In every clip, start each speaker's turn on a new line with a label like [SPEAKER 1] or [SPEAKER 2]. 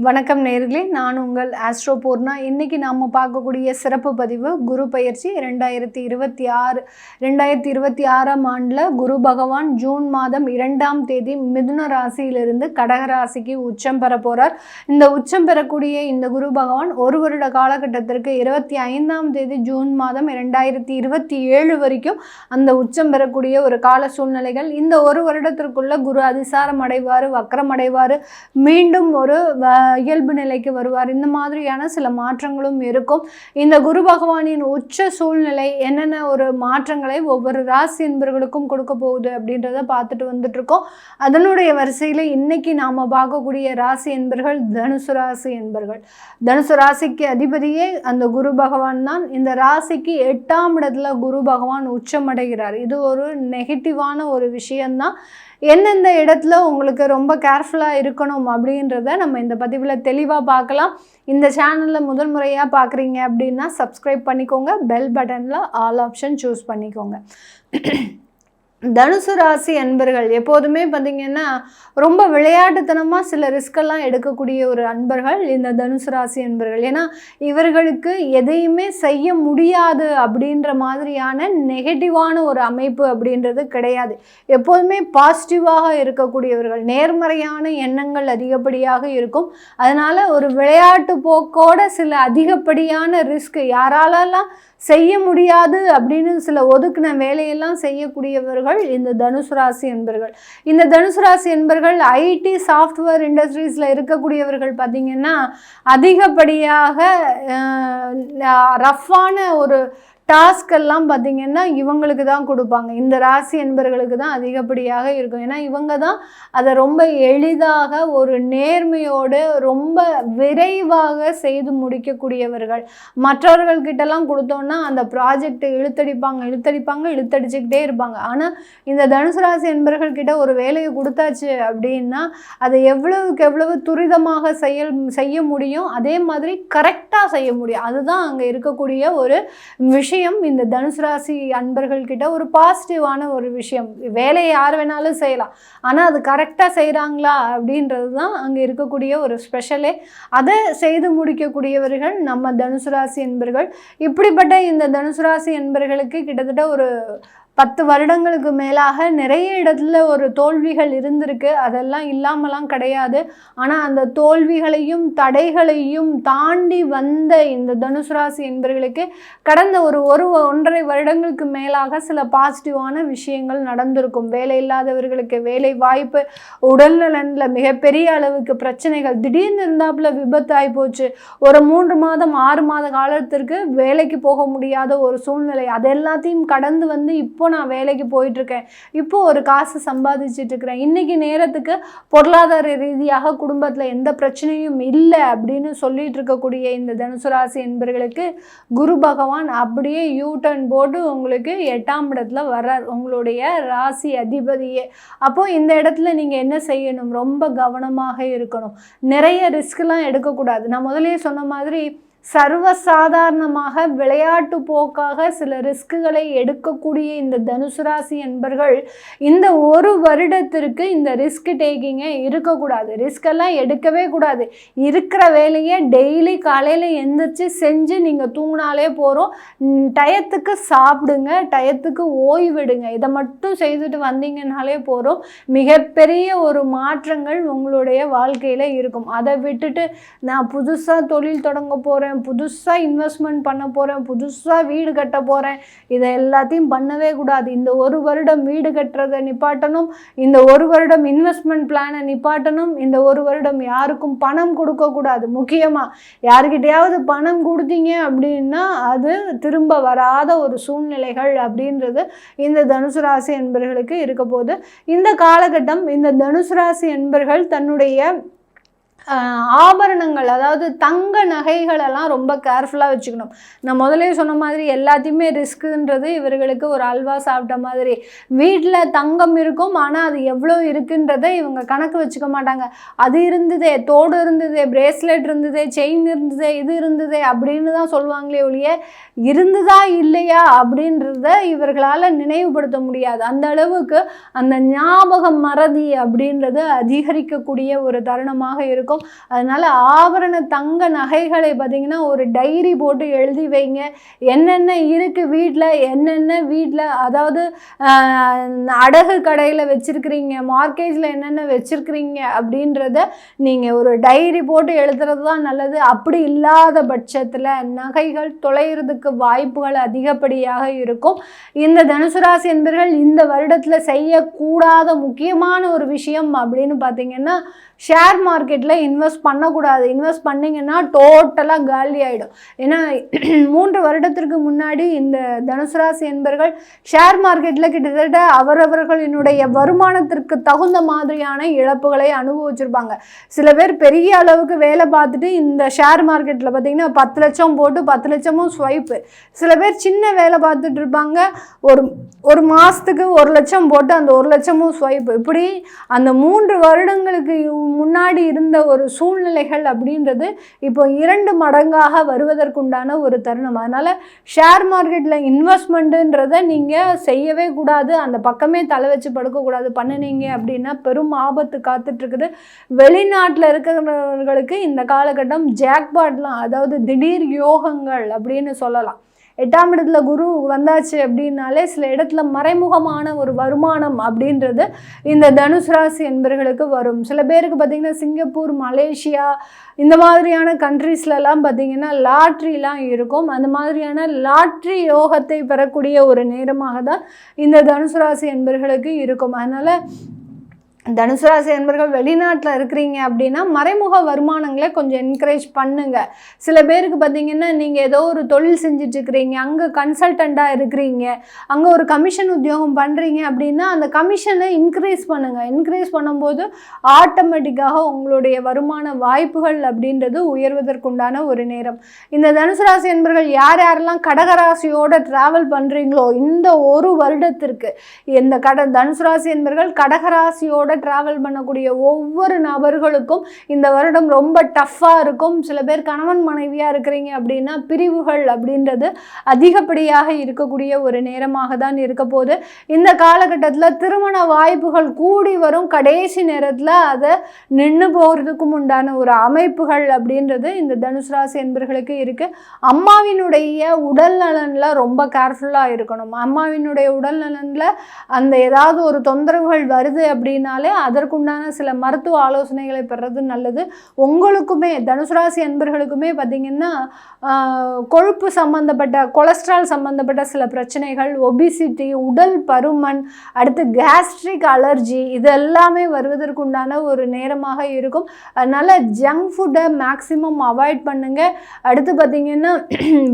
[SPEAKER 1] வணக்கம் நேயர்களே, நான் உங்கள் ஆஸ்ட்ரோ பூர்ணா. இன்றைக்கி நாம் பார்க்கக்கூடிய சிறப்பு பதிவு குரு பயிற்சி 2026. 2026ஆம் ஆண்டில் குரு பகவான் ஜூன் மாதம் 2ஆம் தேதி மிதுன ராசியிலிருந்து கடக ராசிக்கு உச்சம் பெற போகிறார். இந்த உச்சம் பெறக்கூடிய இந்த குரு பகவான் ஒரு வருட காலகட்டத்திற்கு 25ஆம் தேதி ஜூன் மாதம் 2027 வரைக்கும் அந்த உச்சம் பெறக்கூடிய ஒரு கால சூழ்நிலைகள். இந்த ஒரு வருடத்திற்குள்ள குரு அதிசாரம் அடைவார், வக்ரம் அடைவார், மீண்டும் ஒரு இயல்பு நிலைக்கு வருவார். இந்த மாதிரியான சில மாற்றங்களும் இருக்கும். இந்த குரு பகவானின் உச்ச சூழ்நிலை என்னென்ன ஒரு மாற்றங்களை ஒவ்வொரு ராசி என்பர்களுக்கும் கொடுக்க போகுது அப்படின்றத பார்த்துட்டு வந்துட்டு இருக்கோம். அதனுடைய வரிசையில் இன்னைக்கு நாம் பார்க்கக்கூடிய ராசி என்பர்கள் தனுசு ராசி என்பர்கள். தனுசு ராசிக்கு அதிபதியே அந்த குரு பகவான் தான். இந்த ராசிக்கு 8ஆம் இடத்துல குரு பகவான் உச்சமடைகிறார். இது ஒரு நெகட்டிவான ஒரு விஷயம்தான். எந்தெந்த இடத்துல உங்களுக்கு ரொம்ப கேர்ஃபுல்லாக இருக்கணும் அப்படின்றத நம்ம இந்த பதிவில் தெளிவாக பார்க்கலாம். இந்த சேனலில் முதல் முறையாக பார்க்குறீங்க அப்படின்னா சப்ஸ்கிரைப் பண்ணிக்கோங்க. பெல் பட்டனில் ஆல் ஆப்ஷன் சூஸ் பண்ணிக்கோங்க. தனுசு ராசி அன்பர்கள் எப்போதுமே பார்த்திங்கன்னா ரொம்ப விளையாட்டுத்தனமாக சில ரிஸ்கெல்லாம் எடுக்கக்கூடிய ஒரு அன்பர்கள் இந்த தனுசு ராசி அன்பர்கள். ஏன்னா இவர்களுக்கு எதையுமே செய்ய முடியாது அப்படின்ற மாதிரியான நெகட்டிவான ஒரு அமைப்பு அப்படின்றது கிடையாது. எப்போதுமே பாசிட்டிவாக இருக்கக்கூடியவர்கள், நேர்மறையான எண்ணங்கள் அதிகப்படியாக இருக்கும். அதனால் ஒரு விளையாட்டு போக்கோட சில அதிகப்படியான ரிஸ்க் யாராலெல்லாம் செய்ய முடியாது அப்படின்னு சில ஒதுக்கின வேலையெல்லாம் செய்யக்கூடியவர்கள் இந்த தனுசு ராசி என்பர்கள். இந்த தனுசு ராசி என்பர்கள் ஐடி சாஃப்ட்வேர் இண்டஸ்ட்ரீஸில் இருக்கக்கூடியவர்கள் பார்த்திங்கன்னா அதிகப்படியாக ரஃப்பான ஒரு டாஸ்க் எல்லாம் பார்த்திங்கன்னா இவங்களுக்கு தான் கொடுப்பாங்க. இந்த ராசி என்பர்களுக்கு தான் அதிகப்படியாக இருக்கும். ஏன்னா இவங்க தான் அதை ரொம்ப எளிதாக ஒரு நேர்மையோடு ரொம்ப விரைவாக செய்து முடிக்கக்கூடியவர்கள். மற்றவர்கள்கிட்டலாம் கொடுத்தோன்னா அந்த ப்ராஜெக்டை இழுத்தடிச்சுக்கிட்டே இருப்பாங்க. ஆனால் இந்த தனுசு ராசி என்பர்கள்கிட்ட ஒரு வேலையை கொடுத்தாச்சு அப்படின்னா அதை எவ்வளவுக்கு எவ்வளவு துரிதமாக செய்ய முடியும், அதே மாதிரி கரெக்டாக செய்ய முடியும். அதுதான் அங்கே இருக்கக்கூடிய ஒரு விஷயம். இந்த தனுசு ராசி அன்பர்கள் கிட்ட ஒரு பாசிட்டிவான ஒரு விஷயம். வேலையை யார் வேணாலும் செய்யலாம், ஆனால் அது கரெக்டாக செய்கிறாங்களா அப்படின்றது தான் அங்கே இருக்கக்கூடிய ஒரு ஸ்பெஷலே. அதை செய்து முடிக்கக்கூடியவர்கள் நம்ம தனுசு ராசி என்பர்கள். இப்படிப்பட்ட இந்த தனுசு ராசி என்பர்களுக்கு கிட்டத்தட்ட ஒரு 10 வருடங்களுக்கு மேலாக நிறைய இடத்துல ஒரு தோல்விகள் இருந்திருக்கு. அதெல்லாம் இல்லாமலாம் கிடையாது. ஆனால் அந்த தோல்விகளையும் தடைகளையும் தாண்டி வந்த இந்த தனுசு ராசி என்பர்களுக்கு கடந்த ஒரு 1.5 வருடங்களுக்கு மேலாக சில பாசிட்டிவான விஷயங்கள் நடந்திருக்கும். வேலை இல்லாதவர்களுக்கு வேலை வாய்ப்பு, உடல்நலனில் மிகப்பெரிய அளவுக்கு பிரச்சனைகள், திடீர்னு இருந்தாப்புல விபத்து ஆகிப்போச்சு, ஒரு 3 மாதம் 6 மாத காலத்திற்கு வேலைக்கு போக முடியாத ஒரு சூழ்நிலை, அது எல்லாத்தையும் கடந்து வந்து இப்போ நான் வேலைக்கு போயிட்டுருக்கேன், இப்போ ஒரு காசு சம்பாதிச்சுட்டு இருக்கிறேன், இன்னைக்கு நேரத்துக்கு பொருளாதார ரீதியாக குடும்பத்தில் எந்த பிரச்சனையும் இல்லை அப்படின்னு சொல்லிட்டு இருக்கக்கூடிய இந்த தனுசு ராசி என்பர்களுக்கு குரு பகவான் அப்படியே யூ-டர்ன் போட்டு உங்களுக்கு 8ஆம் இடத்துல வர்றார், உங்களுடைய ராசி அதிபதியே. அப்போது இந்த இடத்துல நீங்கள் என்ன செய்யணும்? ரொம்ப கவனமாக இருக்கணும். நிறைய ரிஸ்க்லாம் எடுக்கக்கூடாது. நான் முதலே சொன்ன மாதிரி சர்வசாதாரணமாக விளையாட்டு போக்காக சில ரிஸ்க்குகளை எடுக்கக்கூடிய இந்த தனுசு ராசி என்பர்கள் இந்த ஒரு வருடத்திற்கு இந்த ரிஸ்க் டேக்கிங்கை இருக்கக்கூடாது. ரிஸ்கெல்லாம் எடுக்கவே கூடாது. இருக்கிற வேலையை டெய்லி காலையில் எந்திரிச்சு செஞ்சு நீங்கள் தூங்கினாலே போகிறோம். டயத்துக்கு சாப்பிடுங்க, டயத்துக்கு ஓய்விடுங்க. இதை மட்டும் செய்துட்டு வந்தீங்கன்னாலே போகிறோம். மிகப்பெரிய ஒரு மாற்றங்கள் உங்களுடைய வாழ்க்கையில் இருக்கும். அதை விட்டுட்டு நான் புதுசாக தொழில் தொடங்க போகிறேன், புதுசாக இன்வெஸ்ட்மெண்ட் பண்ண போகிறேன், புதுசாக வீடு கட்ட போகிறேன், இதை எல்லாத்தையும் பண்ணவே கூடாது. இந்த ஒரு வருடம் வீடு கட்டுறதை நிப்பாட்டணும், இந்த ஒரு வருடம் இன்வெஸ்ட்மெண்ட் பிளானை நிப்பாட்டணும், இந்த ஒரு வருடம் யாருக்கும் பணம் கொடுக்கக்கூடாது. முக்கியமாக யாருக்கிட்டையாவது பணம் கொடுத்தீங்க அப்படின்னா அது திரும்ப வராத ஒரு சூழ்நிலைகள் அப்படின்றது இந்த தனுசு ராசி என்பர்களுக்கு இருக்க போது. இந்த காலகட்டம் இந்த தனுசு ராசி என்பர்கள் தன்னுடைய ஆபரணங்கள், அதாவது தங்க நகைகளெல்லாம் ரொம்ப கேர்ஃபுல்லாக வச்சுக்கணும். நான் முதலே சொன்ன மாதிரி எல்லாத்தையுமே ரிஸ்க்குன்றது இவர்களுக்கு ஒரு அல்வா சாப்பிட்ட மாதிரி. வீட்டில் தங்கம் இருக்கும், ஆனால் அது எவ்வளோ இருக்குன்றதை இவங்க கணக்கு வச்சுக்க மாட்டாங்க. அது இருந்ததே, தோடு இருந்ததே, பிரேஸ்லெட் இருந்ததே, செயின் இருந்ததே, இது இருந்ததே அப்படின்னு தான் சொல்லுவாங்களே ஒழிய இருந்ததா இல்லையா அப்படின்றத இவர்களால் நினைவுபடுத்த முடியாது. அந்த அளவுக்கு அந்த ஞாபக மறதி அப்படின்றது அதிகரிக்கக்கூடிய ஒரு தருணமாக இருக்கும். இருக்கும். அதனால் ஆபரண தங்க நகைகளை பார்த்திங்கன்னா ஒரு டைரி போட்டு எழுதி வைங்க. என்னென்ன இருக்குது வீட்டில், என்னென்ன வீட்டில் அதாவது அடகு கடையில் வச்சுருக்கிறீங்க, மார்க்கெட்டில் என்னென்ன வச்சுருக்கிறீங்க அப்படின்றத நீங்கள் ஒரு டைரி போட்டு எழுதுறது தான் நல்லது. அப்படி இல்லாத பட்சத்தில் நகைகள் தொலைகிறதுக்கு வாய்ப்புகள் அதிகப்படியாக இருக்கும். இந்த தனுசு ராசி என்பவர்கள் இந்த வருடத்தில் செய்யக்கூடாத முக்கியமான ஒரு விஷயம் அப்படின்னு பார்த்தீங்கன்னா, ஷேர் மார்க்கெட்டில் இன்வெஸ்ட் பண்ணக்கூடாது. இன்வெஸ்ட் பண்ணிங்கன்னா டோட்டலாக காலி ஆகிடும். ஏன்னா 3 வருடத்திற்கு முன்னாடி இந்த தனுசு ராசி என்பவர்கள் ஷேர் மார்க்கெட்டில் கிட்டத்தட்ட அவரவர்களினுடைய வருமானத்திற்கு தகுந்த மாதிரியான இழப்புகளை அனுபவிச்சிருப்பாங்க. சில பேர் பெரிய அளவுக்கு வேலை பார்த்துட்டு இந்த ஷேர் மார்க்கெட்டில் பார்த்திங்கன்னா 10 லட்சம் போட்டு 10 லட்சமும் ஸ்வைப்பு. சில பேர் சின்ன வேலை பார்த்துட்டு இருப்பாங்க, ஒரு மாதத்துக்கு 1 லட்சம் போட்டு அந்த 1 லட்சமும் ஸ்வைப்பு. இப்படி அந்த 3 வருடங்களுக்கு முன்னாடி இருந்த ஒரு சூழ்நிலைகள் அப்படின்றது இப்போ 2 மடங்காக வருவதற்குண்டான ஒரு தருணம். அதனால் ஷேர் மார்க்கெட்டில் இன்வெஸ்ட்மெண்ட்டுன்றதை நீங்கள் செய்யவே கூடாது. அந்த பக்கமே தலை வச்சு படுக்கக்கூடாது. பண்ணினீங்க அப்படின்னா பெரும் ஆபத்து காத்துட்ருக்குது. வெளிநாட்டில் இருக்கிறவர்களுக்கு இந்த காலகட்டம் ஜாக்பாட்லாம், அதாவது திடீர் யோகங்கள் அப்படின்னு சொல்லலாம். 8ஆம் இடத்துல குரு வந்தாச்சு அப்படின்னாலே சில இடத்துல மறைமுகமான ஒரு வருமானம் அப்படின்றது இந்த தனுசு ராசி என்பவர்களுக்கு வரும். சில பேருக்கு பார்த்திங்கன்னா சிங்கப்பூர், மலேசியா இந்த மாதிரியான கண்ட்ரீஸ்லலாம் பார்த்திங்கன்னா லாட்ரிலாம் இருக்கும். அந்த மாதிரியான லாட்ரி யோகத்தை பெறக்கூடிய ஒரு நேரமாக தான் இந்த தனுசு ராசி என்பவர்களுக்கு இருக்கும். அதனால் தனுசு ராசி என்பவர்கள் வெளிநாட்டில் இருக்கிறீங்க அப்படின்னா மறைமுக வருமானங்களை கொஞ்சம் என்கரேஜ் பண்ணுங்கள். சில பேருக்கு பார்த்திங்கன்னா நீங்கள் ஏதோ ஒரு தொழில் செஞ்சிட்ருக்கிறீங்க, அங்கே கன்சல்டண்ட்டாக இருக்கிறீங்க, அங்கே ஒரு கமிஷன் உத்தியோகம் பண்ணுறீங்க அப்படின்னா அந்த கமிஷனை இன்க்ரீஸ் பண்ணுங்கள். இன்க்ரீஸ் பண்ணும்போது ஆட்டோமேட்டிக்காக உங்களுடைய வருமான வாய்ப்புகள் அப்படின்றது உயர்வதற்குண்டான ஒரு நேரம். இந்த தனுசு ராசி என்பவர்கள் யார் யாரெல்லாம் கடகராசியோடு ட்ராவல் பண்ணுறீங்களோ இந்த ஒரு வருடத்திற்கு இந்த தனுசு ராசி என்பவர்கள் கடகராசியோட டிராவல் பண்ணக்கூடிய ஒவ்வொரு நபர்களுக்கும் இந்த வருடம் ரொம்ப டஃப்பாக இருக்கும். சில பேர் கணவன் மனைவியாக இருக்கிறீங்க அப்படின்னா பிரிவுகள் அப்படின்றது அதிகப்படியாக இருக்கக்கூடிய ஒரு நேரமாக தான் இருக்க போது. இந்த காலகட்டத்தில் திருமண வாய்ப்புகள் கூடி வரும். கடைசி நேரத்தில் அதை நின்று போகிறதுக்கும் உண்டான ஒரு அமைப்புகள் அப்படின்றது இந்த தனுசு ராசி என்பவர்களுக்கு இருக்குது. அம்மாவினுடைய உடல் நலனில் ரொம்ப கேர்ஃபுல்லாக இருக்கணும். அம்மாவினுடைய உடல் நலனில் அந்த ஏதாவது ஒரு தொந்தரவுகள் வருது அப்படின்னாலே அதற்குண்டான சில மருத்துவ ஆலோசனைகளை பெறது நல்லது. உங்களுக்குமே தனுசு ராசி அன்பர்களுக்குமே பார்த்திங்கன்னா கொழுப்பு சம்பந்தப்பட்ட, கொலஸ்ட்ரால் சம்பந்தப்பட்ட சில பிரச்சனைகள், ஒபிசிட்டி, உடல் பருமன், அடுத்து கேஸ்ட்ரிக் அலர்ஜி இது எல்லாமே வருவதற்குண்டான ஒரு நேரமாக இருக்கும். அதனால் ஜங்க் ஃபுட்டை மேக்ஸிமம் அவாய்ட் பண்ணுங்கள். அடுத்து பார்த்திங்கன்னா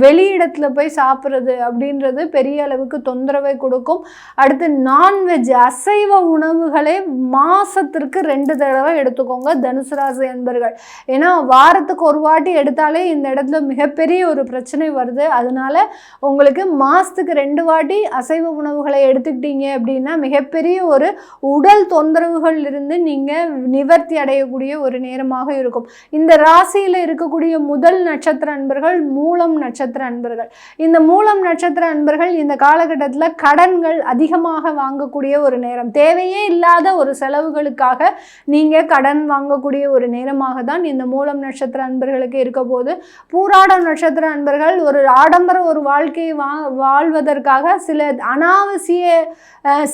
[SPEAKER 1] வெளியிடத்தில் போய் சாப்பிட்றது அப்படின்றது பெரிய அளவுக்கு தொந்தரவை கொடுக்கும். அடுத்து நான்வெஜ், அசைவ உணவுகளை மாதத்திற்கு 2 தடவை எடுத்துக்கோங்க தனுசு ராசி அன்பர்கள். ஏன்னா வாரத்துக்கு ஒரு வாட்டி எடுத்தாலே இந்த இடத்துல மிகப்பெரிய ஒரு பிரச்சனை வருது. அதனால உங்களுக்கு மாதத்துக்கு 2 வாட்டி அசைவ உணவுகளை எடுத்துக்கிட்டீங்க அப்படின்னா மிகப்பெரிய ஒரு உடல் தொந்தரவுகள் இருந்து நீங்கள் நிவர்த்தி அடையக்கூடிய ஒரு நேரமாக இருக்கும். இந்த ராசியில் இருக்கக்கூடிய முதல் நட்சத்திர அன்பர்கள் மூலம் நட்சத்திர அன்பர்கள். இந்த மூலம் நட்சத்திர அன்பர்கள் இந்த காலகட்டத்தில் கடன்கள் அதிகமாக வாங்கக்கூடிய ஒரு நேரம். தேவையே இல்லாத ஒரு செலவுகளுக்காக நீங்கள் கடன் வாங்கக்கூடிய ஒரு நேரமாக தான் இந்த மூலம் நட்சத்திர அன்பர்களுக்கு இருக்க போது. பூராடம் நட்சத்திர அன்பர்கள் ஒரு ஆடம்பர ஒரு வாழ்க்கையை வாழ்வதற்காக சில அனாவசிய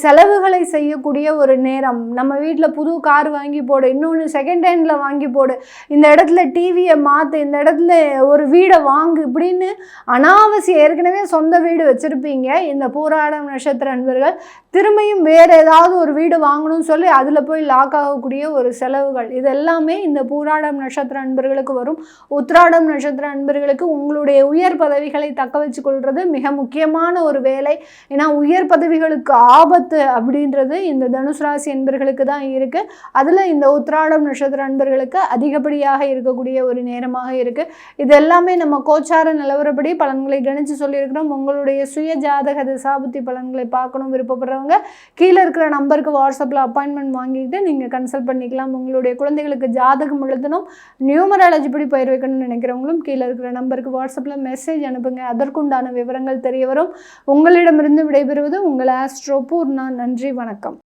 [SPEAKER 1] செலவுகளை செய்யக்கூடிய ஒரு நேரம். நம்ம வீட்டில் புது கார் வாங்கி போடு, இன்னொன்று செகண்ட் ஹேண்டில் வாங்கி போடு, இந்த இடத்துல டிவியை மாற்று, இந்த இடத்துல ஒரு வீடை வாங்கு, இப்படின்னு அனாவசியம். ஏற்கனவே சொந்த வீடு வச்சுருப்பீங்க இந்த பூராடம் நட்சத்திர அன்பர்கள். திரும்பியும் வேறு ஏதாவது ஒரு வீடு வாங்கணும்னு சொல்லி அதில் போய் லாக் ஆகக்கூடிய ஒரு செலவுகள், இது எல்லாமே இந்த பூராடம் நட்சத்திர அன்பர்களுக்கு வரும். உத்திராடம் நட்சத்திர அன்பர்களுக்கு உங்களுடைய உயர் பதவிகளை தக்க வச்சு கொள்வது மிக முக்கியமான ஒரு வேலை. ஏன்னா உயர் பதவிகளுக்கு ஆபத்து அப்படின்றது இந்த தனுசு ராசி அன்பர்களுக்கு தான் இருக்குது. அதில் இந்த உத்திராடம் நட்சத்திர அன்பர்களுக்கு அதிகப்படியாக இருக்கக்கூடிய ஒரு நேரமாக இருக்குது. இது எல்லாமே நம்ம கோச்சார நிலவரப்படி பலன்களை கணிச்சு சொல்லியிருக்கிறோம். உங்களுடைய சுய ஜாதக திசாபுத்தி பலன்களை பார்க்கணும் விருப்பப்படுறவங்க கீழே இருக்கிற நம்பருக்கு வாட்ஸ்அப்பில் அப்பாயின்மெண்ட் வாங்கிட்டு நீங்கள் கன்சல்ட் பண்ணிக்கலாம். உங்களுடைய குழந்தைகளுக்கு ஜாதகம் எழுதணும், நியூமராலஜி படி பயிர் வைக்கணும்னு நினைக்கிறவங்களும் கீழே இருக்கிற நம்பருக்கு வாட்ஸ்அப்பில் மெசேஜ் அனுப்புங்க. அதற்குண்டான விவரங்கள் தெரிய வரும். உங்களிடமிருந்து விடைபெறுவது உங்கள் ஆஸ்ட்ரோ பூர்ணா. நன்றி, வணக்கம்.